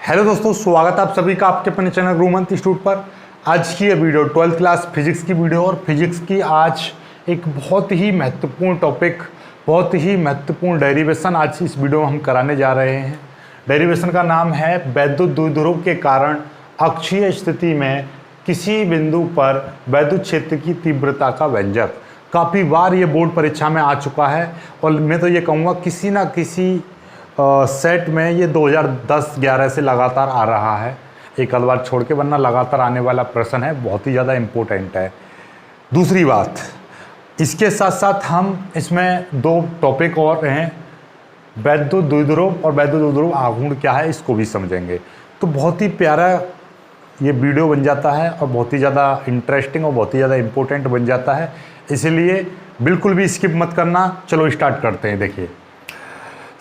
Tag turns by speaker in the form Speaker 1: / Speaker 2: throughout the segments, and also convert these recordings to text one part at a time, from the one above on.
Speaker 1: Hello दोस्तों, स्वागत है आप सभी का आपके अपने चैनल गुरुमंत इंस्टीट्यूट पर। आज की ये वीडियो 12th क्लास फिजिक्स की वीडियो और फिजिक्स की आज एक बहुत ही महत्वपूर्ण टॉपिक, बहुत ही महत्वपूर्ण डेरिवेशन आज इस वीडियो में हम कराने जा रहे हैं। डेरिवेशन का नाम है वैद्युत द्विध्रुव के कारण अक्षीय स्थिति में किसी बिंदु पर वैद्युत क्षेत्र की तीव्रता का व्यंजक। काफ़ी बार ये बोर्ड परीक्षा में आ चुका है और मैं तो ये कहूँगा किसी ना किसी सेट में ये 2010-11 से लगातार आ रहा है, एक आध बार छोड़ के, वरना लगातार आने वाला प्रश्न है, बहुत ही ज़्यादा इम्पोर्टेंट है। दूसरी बात, इसके साथ साथ हम इसमें दो टॉपिक और हैं, वैद्युत द्विध्रुव और वैद्युत द्विध्रुव आघूर्ण क्या है इसको भी समझेंगे। तो बहुत ही प्यारा ये वीडियो बन जाता है और बहुत ही ज़्यादा इंटरेस्टिंग और बहुत ही ज़्यादा इम्पोर्टेंट बन जाता है, इसलिए बिल्कुल भी स्किप मत करना। चलो स्टार्ट करते हैं। देखिए,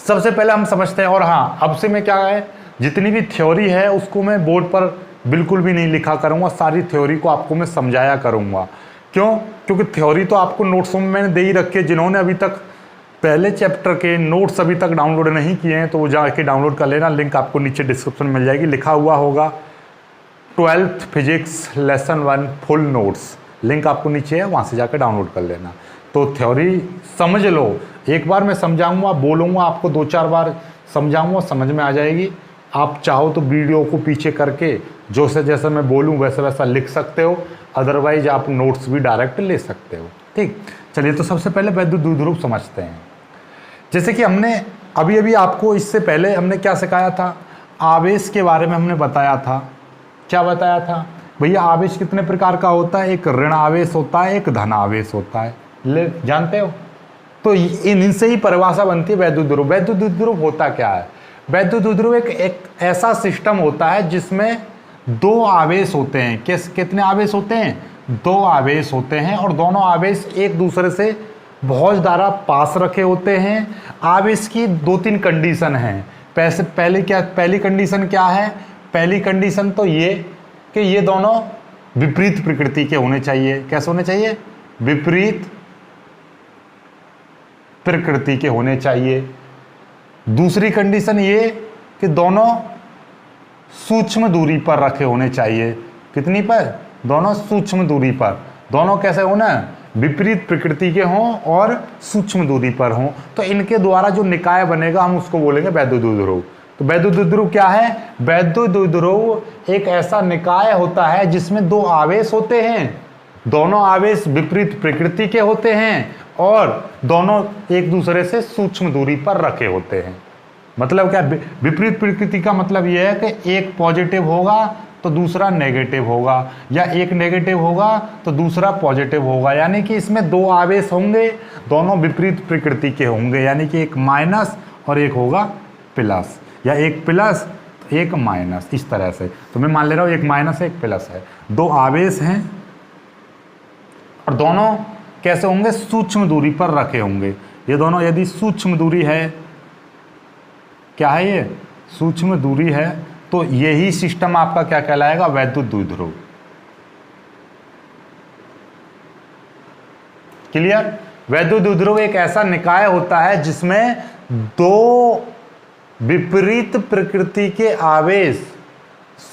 Speaker 1: सबसे पहले हम समझते हैं, और हाँ, अब से मैं क्या है, जितनी भी थ्योरी है उसको मैं बोर्ड पर बिल्कुल भी नहीं लिखा करूँगा, सारी थ्योरी को आपको मैं समझाया करूँगा। क्यों? क्योंकि थ्योरी तो आपको नोट्स में मैंने दे ही रखी है। जिन्होंने अभी तक पहले चैप्टर के नोट्स अभी तक डाउनलोड नहीं किए हैं तो वो जाके डाउनलोड कर लेना, लिंक आपको नीचे डिस्क्रिप्शन में मिल जाएगी, लिखा हुआ होगा 12th physics lesson 1 full notes, link आपको नीचे है, वहाँ से जाकर डाउनलोड कर लेना। तो थ्योरी समझ लो, एक बार मैं समझाऊंगा, बोलूँगा, आपको 2-4 बार समझाऊंगा, समझ में आ जाएगी। आप चाहो तो वीडियो को पीछे करके जो से जैसा मैं बोलूँ वैसा वैसा लिख सकते हो, अदरवाइज आप नोट्स भी डायरेक्ट ले सकते हो। ठीक, चलिए तो सबसे पहले वैद्युत द्विध्रुव समझते हैं। जैसे कि हमने अभी अभी आपको इससे पहले हमने क्या सिखाया था, आवेश के बारे में हमने बताया था। क्या बताया था भैया? आवेश कितने प्रकार का होता है, एक ऋण आवेश होता है, एक धन आवेश होता है, ले जानते हो? तो इनसे ही परिभाषा बनती है वैद्युत द्विध्रुव। वैद्युत द्विध्रुव होता क्या है? वैद्युत द्विध्रुव एक ऐसा सिस्टम होता है जिसमें दो आवेश होते हैं। कितने आवेश होते हैं? दो आवेश होते हैं और दोनों आवेश एक दूसरे से बहुत ज़्यादा पास रखे होते हैं। आवेश की 2-3 कंडीशन हैं। पहली कंडीशन क्या है? पहली कंडीशन तो ये कि ये दोनों विपरीत प्रकृति के होने चाहिए। कैसे होने चाहिए? विपरीत प्रकृति के होने चाहिए। दूसरी कंडीशन ये कि दोनों सूक्ष्म दूरी पर रखे होने चाहिए। कितनी पर? दोनों सूक्ष्म दूरी पर। दोनों कैसे होना? विपरीत प्रकृति के हों और सूक्ष्म दूरी पर हों। तो इनके द्वारा जो निकाय बनेगा हम उसको बोलेंगे वैद्युत द्विध्रुव। तो वैद्युत द्विध्रुव क्या है? वैद्युत द्विध्रुव एक ऐसा निकाय होता है जिसमें दो आवेश होते हैं, दोनों आवेश विपरीत प्रकृति के होते हैं और दोनों एक दूसरे से सूक्ष्म दूरी पर रखे होते हैं। मतलब क्या? विपरीत प्रकृति का मतलब यह है कि एक पॉजिटिव होगा तो दूसरा नेगेटिव होगा, या एक नेगेटिव होगा तो दूसरा पॉजिटिव होगा। यानी कि इसमें दो आवेश होंगे, दोनों विपरीत प्रकृति के होंगे, यानी कि एक माइनस और एक होगा प्लस, या एक प्लस एक माइनस, इस तरह से। तो मैं मान ले रहा हूँ एक माइनस है एक प्लस है, दो आवेश हैं और दोनों कैसे होंगे? सूक्ष्म दूरी पर रखे होंगे। ये दोनों यदि सूक्ष्म दूरी है, क्या है ये? सूक्ष्म दूरी है, तो यही सिस्टम आपका क्या कहलाएगा? वैद्युत द्विध्रुव। क्लियर? वैद्युत द्विध्रुव एक ऐसा निकाय होता है जिसमें दो विपरीत प्रकृति के आवेश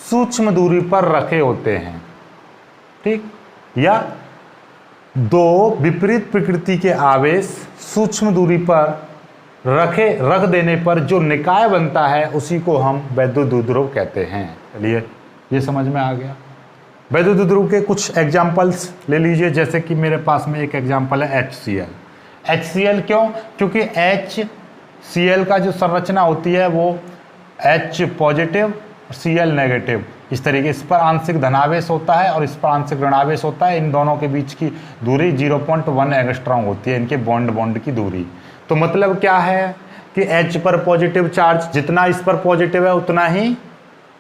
Speaker 1: सूक्ष्म दूरी पर रखे होते हैं। ठीक, या दो विपरीत प्रकृति के आवेश सूक्ष्म दूरी पर रख देने पर जो निकाय बनता है उसी को हम वैद्युत द्विध्रुव कहते हैं। चलिए, ये समझ में आ गया। वैद्युत द्विध्रुव के कुछ एग्जाम्पल्स ले लीजिए। जैसे कि मेरे पास में एक एग्जाम्पल है HCl। HCl क्यों? क्योंकि HCl का जो संरचना होती है वो H पॉजिटिव, Cl नेगेटिव, इस तरीके। इस पर आंशिक धनावेश होता है और इस पर आंशिक ऋणावेश होता है। इन दोनों के बीच की दूरी 0.1 एंगस्ट्रॉम होती है, इनके बॉन्ड की दूरी। तो मतलब क्या है कि H पर पॉजिटिव चार्ज जितना इस पर पॉजिटिव है उतना ही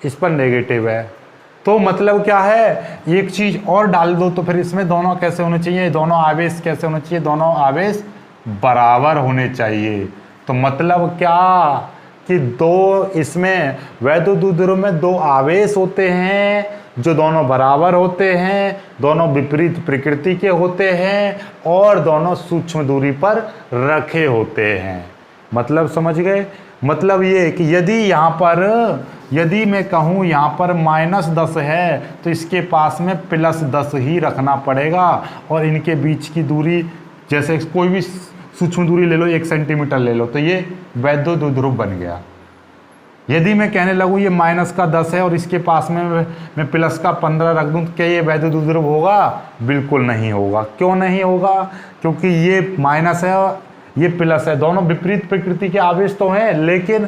Speaker 1: इस पर नेगेटिव है। तो मतलब क्या है, एक चीज और डाल दो तो फिर इसमें दोनों कैसे होने चाहिए? दोनों आवेश कैसे होने चाहिए? दोनों आवेश बराबर होने चाहिए। तो मतलब क्या कि दो इसमें वैद्युत द्विध्रुव में दो आवेश होते हैं जो दोनों बराबर होते हैं, दोनों विपरीत प्रकृति के होते हैं और दोनों सूक्ष्म दूरी पर रखे होते हैं। मतलब समझ गए? मतलब ये कि यदि मैं कहूँ यहाँ पर -10 है तो इसके पास में +10 ही रखना पड़ेगा, और इनके बीच की दूरी जैसे कोई भी सूक्ष्म दूरी ले लो, 1 सेंटीमीटर ले लो, तो ये वैद्युत द्विध्रुव बन गया। यदि मैं कहने लगूँ ये -10 है और इसके पास में मैं +15 रख दूँ, तो क्या ये वैद्युत द्विध्रुव होगा? बिल्कुल नहीं होगा। क्यों नहीं होगा? क्योंकि ये माइनस है और ये प्लस है, दोनों विपरीत प्रकृति के आवेश तो हैं, लेकिन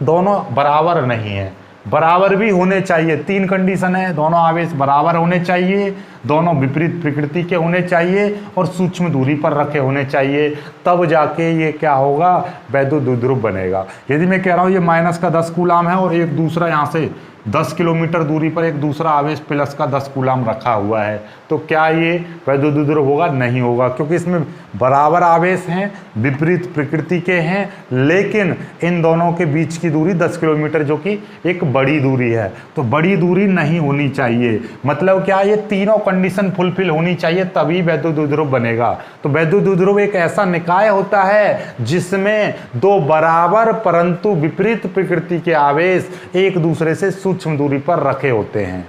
Speaker 1: दोनों बराबर नहीं है। बराबर भी होने चाहिए, 3 कंडीशन है, दोनों आवेश बराबर होने चाहिए, दोनों विपरीत प्रकृति के होने चाहिए और सूक्ष्म दूरी पर रखे होने चाहिए, तब जाके ये क्या होगा? वैद्युत द्विध्रुव बनेगा। यदि मैं कह रहा हूँ ये -10 कूलाम है और एक दूसरा यहाँ से 10 किलोमीटर दूरी पर एक दूसरा आवेश +10 कूलाम रखा हुआ है, तो क्या ये वैद्युत द्विध्रुव होगा? नहीं होगा, क्योंकि इसमें बराबर आवेश हैं, विपरीत प्रकृति के हैं, लेकिन इन दोनों के बीच की दूरी 10 किलोमीटर जो कि एक बड़ी दूरी है, तो बड़ी दूरी नहीं होनी चाहिए। मतलब क्या? ये तीनों कंडीशन फुलफिल होनी चाहिए, तभी वैद्युत द्विध्रुव बनेगा। तो वैद्युत द्विध्रुव एक ऐसा निकाय होता है जिसमें 2 बराबर परंतु विपरीत प्रकृति के आवेश एक दूसरे से सूक्ष्म दूरी पर रखे होते हैं।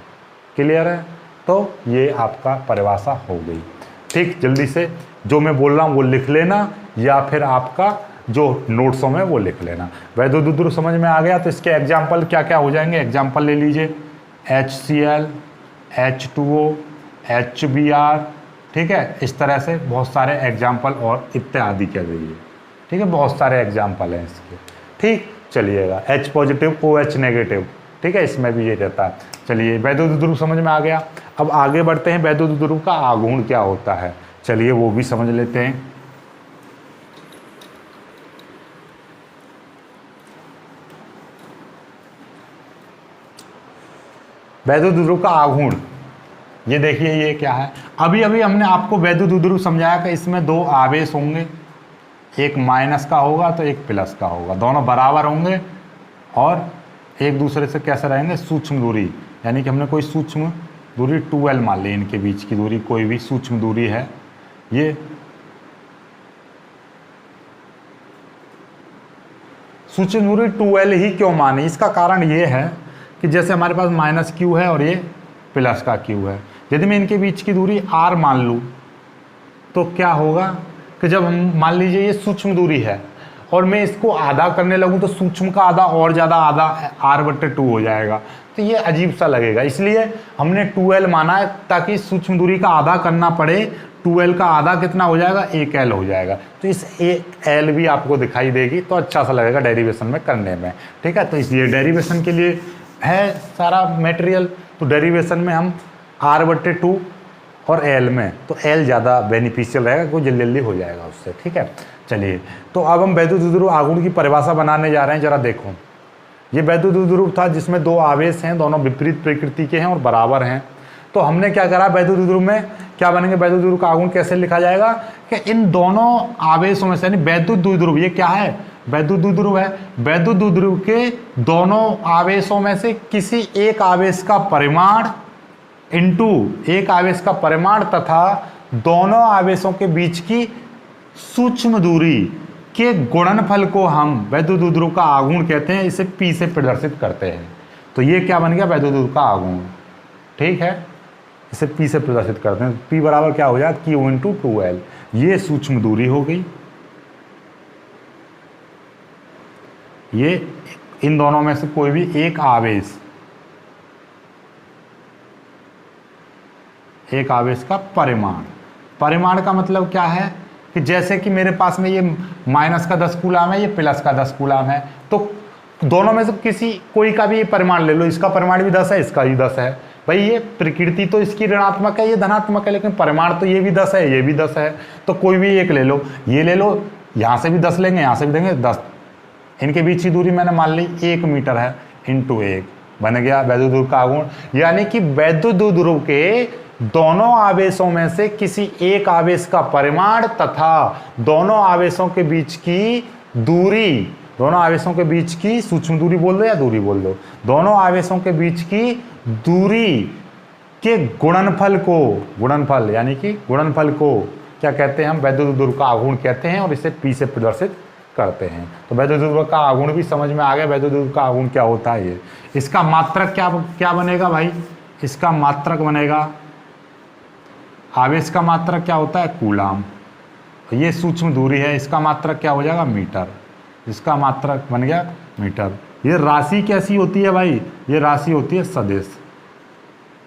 Speaker 1: क्लियर है? तो ये आपका परिभाषा हो गई। ठीक, जल्दी से जो मैं बोल रहा हूँ वो लिख लेना, या फिर आपका जो नोट्सों में वो लिख लेना। वैद्युत द्विध्रुव समझ में आ गया? तो इसके एग्जाम्पल क्या क्या हो जाएंगे? एग्जाम्पल ले लीजिए, HCl, H2O, HBr, ठीक है, इस तरह से बहुत सारे एग्जाम्पल और इत्यादि के लिए। ठीक है, बहुत सारे एग्जाम्पल हैं इसके। ठीक, चलिएगा, H पॉजिटिव, OH नेगेटिव, ठीक है, इसमें भी ये रहता है। चलिए, वैद्युत द्विध्रुव समझ में आ गया। अब आगे बढ़ते हैं, वैद्युत द्विध्रुव का आघूर्ण क्या होता है, चलिए वो भी समझ लेते हैं। वैद्युत द्विध्रुव का आघूर्ण, ये देखिए ये क्या है। अभी हमने आपको वैद्युत द्विध्रुव समझाया कि इसमें 2 आवेश होंगे, एक माइनस का होगा तो एक प्लस का होगा, दोनों बराबर होंगे और एक दूसरे से कैसे रहेंगे? सूक्ष्म दूरी, यानी कि हमने कोई सूक्ष्म दूरी 2L मान ली, इनके बीच की दूरी कोई भी सूक्ष्म दूरी है। ये सूक्ष्म दूरी 2L ही क्यों मानी? इसका कारण ये है कि जैसे हमारे पास -Q है और ये प्लस का Q है, यदि मैं इनके बीच की दूरी R मान लूँ तो क्या होगा कि जब हम मान लीजिए ये सूक्ष्म दूरी है और मैं इसको आधा करने लगूँ तो सूक्ष्म का आधा और ज़्यादा आधा R/2 हो जाएगा, तो ये अजीब सा लगेगा। इसलिए हमने 2L माना है, ताकि सूक्ष्म दूरी का आधा करना पड़े। 2L का आधा कितना हो जाएगा? 1L हो जाएगा। तो इस 1L भी आपको दिखाई देगी तो अच्छा सा लगेगा डेरिवेशन में करने में। ठीक है, तो इसलिए डेरिवेशन के लिए है सारा मटेरियल, तो डेरिवेशन में हम R/2 और L में, तो L ज़्यादा बेनिफिशियल रहेगा, कोई जल्दी हो जाएगा उससे। ठीक है, चलिए, तो अब हम वैद्युत द्विध्रुव आघूर्ण की परिभाषा बनाने जा रहे हैं। जरा देखो, ये वैद्युत द्विध्रुव था जिसमें 2 आवेश हैं, दोनों विपरीत प्रकृति के हैं और बराबर हैं। तो हमने क्या करा? वैद्युत द्विध्रुव में क्या बनेंगे? वैद्युत द्विध्रुव का आघूर्ण कैसे लिखा जाएगा कि इन दोनों आवेशों में से, यानी वैद्युत द्विध्रुव, ये क्या है? वैद्युत द्विध्रुव है। वैद्युत द्विध्रुव के दोनों आवेशों में से किसी एक आवेश का परिमाण इंटू एक आवेश का परिमाण तथा दोनों आवेशों के बीच की सूक्ष्म दूरी के गुणनफल को हम वैद्युत द्विध्रुव का आघूर्ण कहते हैं। इसे P से प्रदर्शित करते हैं। तो ये क्या बन गया? वैद्युत द्विध्रुव का आघूर्ण। ठीक है, इसे P से प्रदर्शित करते हैं। P बराबर क्या हो जाएगा? Q into 2L। ये सूक्ष्म दूरी हो गई। ये इन दोनों में से कोई भी एक आवेश का परिमाण का मतलब क्या है कि जैसे कि मेरे पास में ये -10 कूलाम है, ये +10 कूलाम है, तो दोनों में से किसी कोई का भी ये परिमाण ले लो, इसका परिमाण भी 10 है, इसका भी 10 है। भाई ये प्रकृति तो इसकी ऋणात्मक है, ये धनात्मक है, लेकिन परिमाण तो ये भी 10 है, ये भी 10 है, तो कोई भी एक ले लो। ये ले लो, यहाँ से भी 10 लेंगे, यहाँ से भी देंगे 10। इनके बीच की दूरी मैंने मान ली 1 मीटर है, इंटू 1 बन गया वैद्युत द्विध्रुव का आघूर्ण। यानी कि वैद्युत द्विध्रुव के दोनों आवेशों में से किसी एक आवेश का परिमाण तथा दोनों आवेशों के बीच की दूरी, दोनों आवेशों के बीच की सूक्ष्म दूरी बोल दो या दूरी बोल दो, दोनों आवेशों के बीच की दूरी के गुणनफल यानी कि गुणनफल को क्या कहते हैं? हम वैद्युत द्विध्रुव का आघूर्ण कहते हैं और इसे P से प्रदर्शित करते हैं। तो वैद्युत ध्रुव का आघूर्ण भी समझ में आ गया, वैद्युत ध्रुव का आघूर्ण क्या होता है ये। इसका मात्रक क्या बनेगा भाई, इसका मात्रक बनेगा, आवेश का मात्रक क्या होता है, कूलाम। ये सूक्ष्म दूरी है, इसका मात्रक क्या हो जाएगा, मीटर। इसका मात्रक बन गया मीटर। ये राशि कैसी होती है भाई, ये राशि होती है सदिश,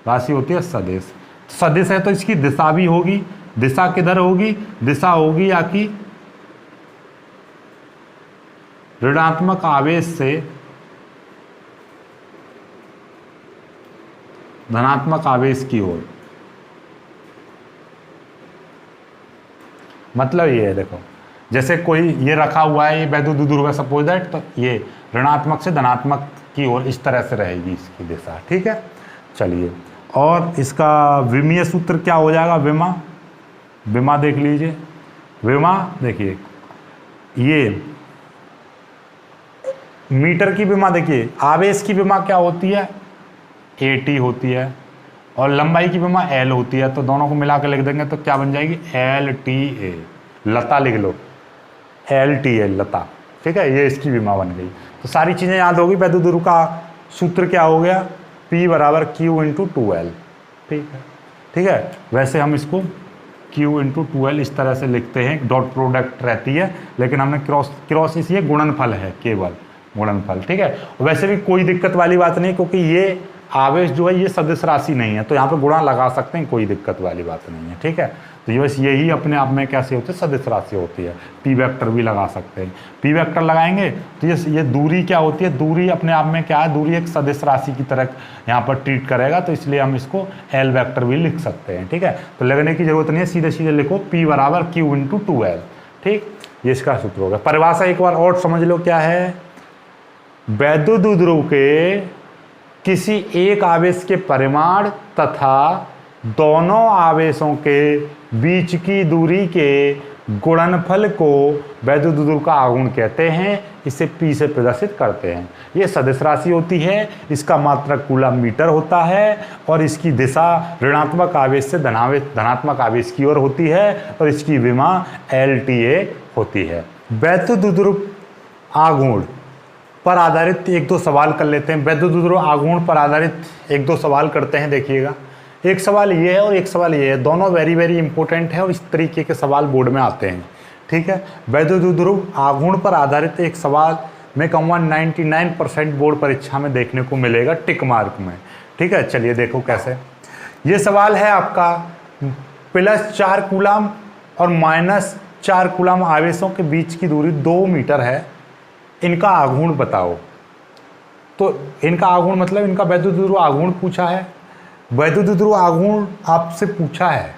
Speaker 1: राशि होती है सदिश। सदिश है तो इसकी दिशा भी होगी, दिशा किधर होगी, दिशा होगी या कि ऋणात्मक आवेश से धनात्मक आवेश की ओर। मतलब ये है, देखो जैसे कोई ये रखा हुआ है, ये वैद्युत ध्रुव है सपोज दैट, तो ये ऋणात्मक से धनात्मक की ओर इस तरह से रहेगी इसकी दिशा, ठीक है। चलिए, और इसका विमीय सूत्र क्या हो जाएगा, विमा, विमा देख लीजिए, विमा देखिए, ये मीटर की विमा देखिए, आवेश की विमा क्या होती है, AT होती है, और लंबाई की विमा L होती है, तो दोनों को मिला कर लिख देंगे तो क्या बन जाएगी, LTA, लता लिख लो, LTA लता, ठीक है। ये इसकी विमा बन गई। तो सारी चीज़ें याद होगी। वैद्युत ध्रुव का सूत्र क्या हो गया, P बराबर Q इंटू 2L, ठीक है। वैसे हम इसको Q इंटू 2L इस तरह से लिखते हैं, डॉट प्रोडक्ट रहती है, लेकिन हमने क्रॉस इसलिए गुणनफल है, केवल गुणनफल, ठीक है। वैसे भी कोई दिक्कत वाली बात नहीं, क्योंकि ये आवेश जो है ये सदिश राशि नहीं है, तो यहाँ पे गुणा लगा सकते हैं, कोई दिक्कत वाली बात नहीं है, ठीक है। तो ये बस यही अपने आप में कैसे होती है, सदिश राशि होती है। P वेक्टर भी लगा सकते हैं, P वेक्टर लगाएंगे तो ये दूरी क्या होती है, दूरी अपने आप में क्या है, दूरी एक सदिश राशि की तरह यहाँ पर ट्रीट करेगा, तो इसलिए हम इसको L वेक्टर भी लिख सकते हैं, ठीक है। तो लगने की जरूरत नहीं है, सीधे सीधे लिखो P बराबर Q इंटू 2L, ठीक। ये इसका सूत्र होगा। परिभाषा एक बार और समझ लो क्या है, वैद्युत ध्रुव के किसी एक आवेश के परिमाण तथा दोनों आवेशों के बीच की दूरी के गुणनफल को वैद्युत ध्रुव का आघूर्ण कहते हैं। इसे P से प्रदर्शित करते हैं। ये सदिश राशि होती है, इसका मात्रक कूलम मीटर होता है, और इसकी दिशा ऋणात्मक आवेश से धनात्मक आवेश की ओर होती है, और इसकी विमा LTA होती है। वैद्युत ध्रुव आघूर्ण पर आधारित एक दो सवाल कर लेते हैं। वैद्युत ध्रुव आघूर्ण पर आधारित एक दो सवाल करते हैं, देखिएगा। एक सवाल ये है और एक सवाल ये है, दोनों वेरी वेरी इंपॉर्टेंट है, और इस तरीके के सवाल बोर्ड में आते हैं, ठीक है। वैद्युत ध्रुव आघूर्ण पर आधारित एक सवाल मैं कहूँगा 99% बोर्ड परीक्षा में देखने को मिलेगा, टिक मार्क में, ठीक है। चलिए देखो कैसे। ये सवाल है आपका, +4 कूलम और -4 कूलम आवेशों के बीच की दूरी 2 मीटर है, इनका आघूर्ण बताओ। तो इनका आघूर्ण मतलब इनका वैद्युत ध्रुव आघूर्ण पूछा है, वैद्युत ध्रुव आघूर्ण आपसे पूछा है,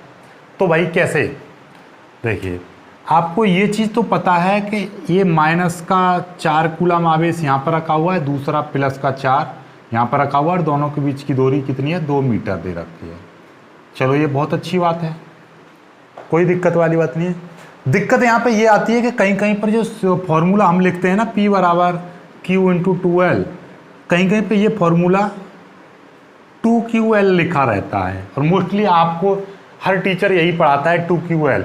Speaker 1: तो भाई कैसे, देखिए आपको ये चीज़ तो पता है कि ये -4 कूलम आवेश यहाँ पर रखा हुआ है, दूसरा +4 यहाँ पर रखा हुआ है, और दोनों के बीच की दूरी कितनी है, 2 मीटर दे रखी है। चलो ये बहुत अच्छी बात है, कोई दिक्कत वाली बात नहीं है। दिक्कत यहाँ पे ये आती है कि कहीं कहीं पर जो फॉर्मूला हम लिखते हैं ना, P बराबर Q इंटू 2L, कहीं कहीं पे ये फॉर्मूला 2QL लिखा रहता है, और मोस्टली आपको हर टीचर यही पढ़ाता है 2QL।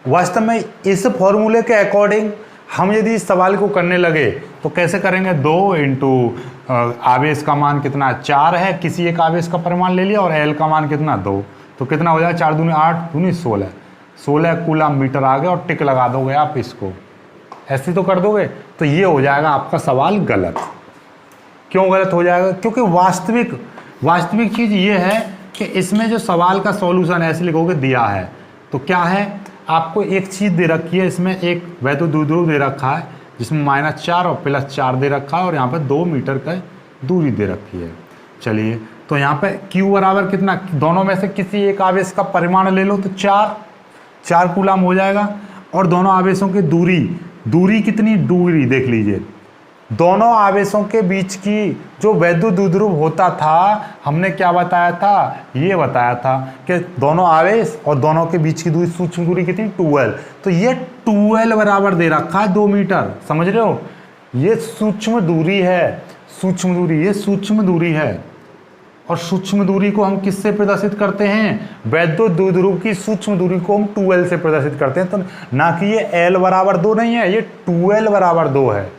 Speaker 1: वास्तव में इस फॉर्मूले के अकॉर्डिंग हम यदि इस सवाल को करने लगे तो कैसे करेंगे, 2 इंटू आवेश का मान कितना 4 है, किसी एक आवेश का परिमाण ले लिया, और L का मान कितना 2, तो कितना हो जाए, 4 दूनी 8 दूनी 16 कूलम मीटर आ गया, और टिक लगा दोगे आप इसको, ऐसे तो कर दोगे, तो ये हो जाएगा आपका सवाल गलत। क्यों गलत हो जाएगा, क्योंकि वास्तविक चीज़ ये है कि इसमें जो सवाल का सॉल्यूशन ऐसे लिखोगे दिया है, तो क्या है, आपको एक चीज़ दे रखी है, इसमें एक वैद्युत ध्रुव दे रखा है जिसमें -4 और +4 दे रखा है, और यहाँ पर 2 मीटर का दूरी दे रखी है। चलिए, तो यहाँ पे Q बराबर कितना, दोनों में से किसी एक आवेश का परिमाण ले लो, तो 4 कूलम हो जाएगा, और दोनों आवेशों की दूरी कितनी, दूरी देख लीजिए, दोनों आवेशों के बीच की जो वैद्युत ध्रुव होता था, हमने क्या बताया था, ये बताया था कि दोनों आवेश और दोनों के बीच की दूरी, सूक्ष्म दूरी कितनी, 2L, तो ये 2L बराबर दे रखा है 2 मीटर, समझ रहे हो, ये सूक्ष्म दूरी है, सूक्ष्म दूरी, ये सूक्ष्म दूरी है, और सूक्ष्म दूरी को हम किससे प्रदर्शित करते हैं? वैद्युत द्विध्रुव की सूक्ष्म दूरी को हम 2l से प्रदर्शित करते हैं। तो ना कि ये l बराबर 2 नहीं है, ये 2l बराबर 2 है।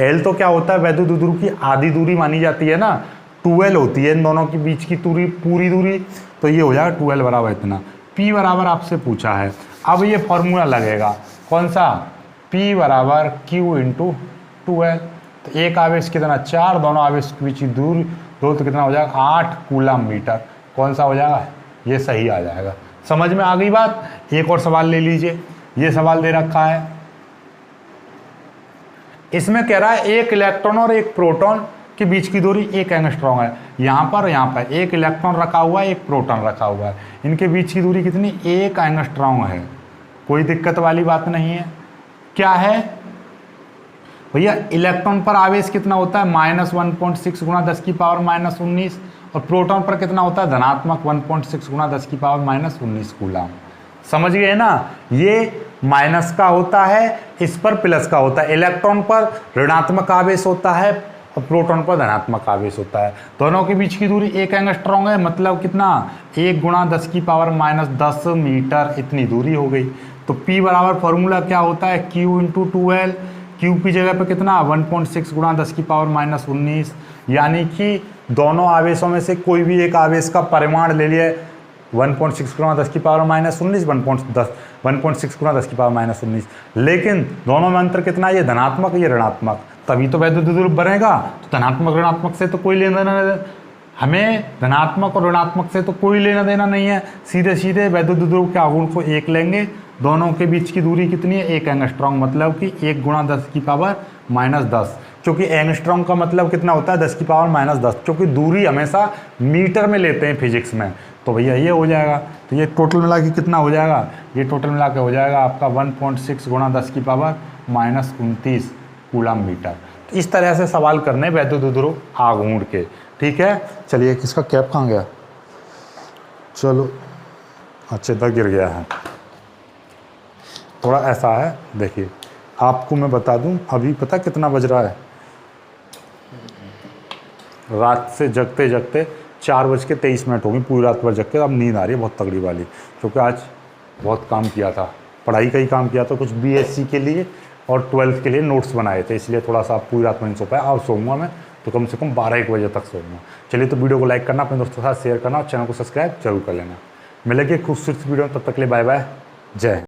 Speaker 1: l तो क्या होता है? वैद्युत द्विध्रुव की आधी दूरी मानी जाती है ना, 2l होती है इन दोनों के बीच की दूरी, पूरी दूरी। तो ये हो जाएगा 2l बराबर इतना। p बराबर आपसे पूछा है, अब ये फॉर्मूला लगेगा कौन सा? p बराबर q इंटू 2l। तो एक आवेश कितना? 4, दोनों आवेश के बीच की दूरी 2, तो कितना हो जाएगा? 8 कूलम मीटर। कौन सा हो जाएगा? ये सही आ जाएगा। समझ में आ गई बात? एक और सवाल ले लीजिए, ये सवाल दे रखा है, इसमें कह रहा है एक इलेक्ट्रॉन और एक प्रोटॉन के बीच की दूरी 1 एंगस्ट्रॉम है। यहाँ पर एक इलेक्ट्रॉन रखा हुआ है, एक प्रोटॉन रखा हुआ है, इनके बीच की दूरी कितनी? 1 एंगस्ट्रॉम है। कोई दिक्कत वाली बात नहीं है। क्या है भैया? इलेक्ट्रॉन पर आवेश कितना होता है? -1.6 गुणा 10 की पावर -19, और प्रोटॉन पर कितना होता है? धनात्मक 1.6 गुणा 10 की पावर -19 कूलम। समझ गए ना? ये माइनस का होता है, इस पर प्लस का होता है। इलेक्ट्रॉन पर ऋणात्मक आवेश होता है और प्रोटॉन पर धनात्मक आवेश होता है। दोनों के बीच की दूरी 1 एंगस्ट्रॉम है, मतलब कितना? 1 गुणा 10 की पावर -10 मीटर, इतनी दूरी हो गई। तो P बराबर फॉर्मूला क्या होता है? Q into 2L। Q की जगह पे कितना? 1.6 गुणा 10 की पावर -19, यानी कि दोनों आवेशों में से कोई भी एक आवेश का परिमाण ले लिया, 1.6 गुणा 10 की पावर -19, 1.6 गुणा 10 की पावर -19, लेकिन दोनों में अंतर कितना? ये धनात्मक, ये ऋणात्मक, तभी तो वैद्युत द्विध्रुव बनेगा। तो धनात्मक ऋणात्मक से तो कोई लेना देना, हमें धनात्मक और ऋणात्मक से तो कोई लेना देना नहीं है। सीधे सीधे वैद्युत द्विध्रुव के आघूर्ण को 1 लेंगे। दोनों के बीच की दूरी कितनी है? 1 एंगस्ट्रॉम, मतलब कि 1 गुणा 10 की पावर -10, क्योंकि एंगस्ट्रॉम का मतलब कितना होता है? 10 की पावर -10, क्योंकि दूरी हमेशा मीटर में लेते हैं फिजिक्स में। तो भैया ये हो जाएगा। तो ये टोटल मिला के कितना हो जाएगा? ये टोटल मिला के हो जाएगा आपका 1.6 गुणा 10 की पावर -29 कूलम मीटर। तो इस तरह से सवाल करने वैद्युत द्विध्रुव आघूर्ण के। ठीक है, चलिए इसका कैप कहाँ गया? चलो, अच्छा इधर गिर गया है। थोड़ा ऐसा है, देखिए आपको मैं बता दूं, अभी पता कितना बज रहा है? रात से जगते जगते 4:23 हो गई। पूरी रात भर जग के अब नींद आ रही है बहुत तगड़ी वाली, क्योंकि आज बहुत काम किया था, पढ़ाई का ही काम किया था, कुछ BSc के लिए और 12th के लिए नोट्स बनाए थे, इसलिए थोड़ा सा पूरी रात में नहीं सो पाया। अब सोऊंगा मैं तो कम से कम 12-1 बजे तक सोऊंगा। चलिए, तो वीडियो को लाइक करना, अपने दोस्तों के साथ शेयर करना और चैनल को सब्सक्राइब जरूर कर लेना। मिलेंगे खूबसूरत वीडियो, तब तक के लिए बाय बाय, जय।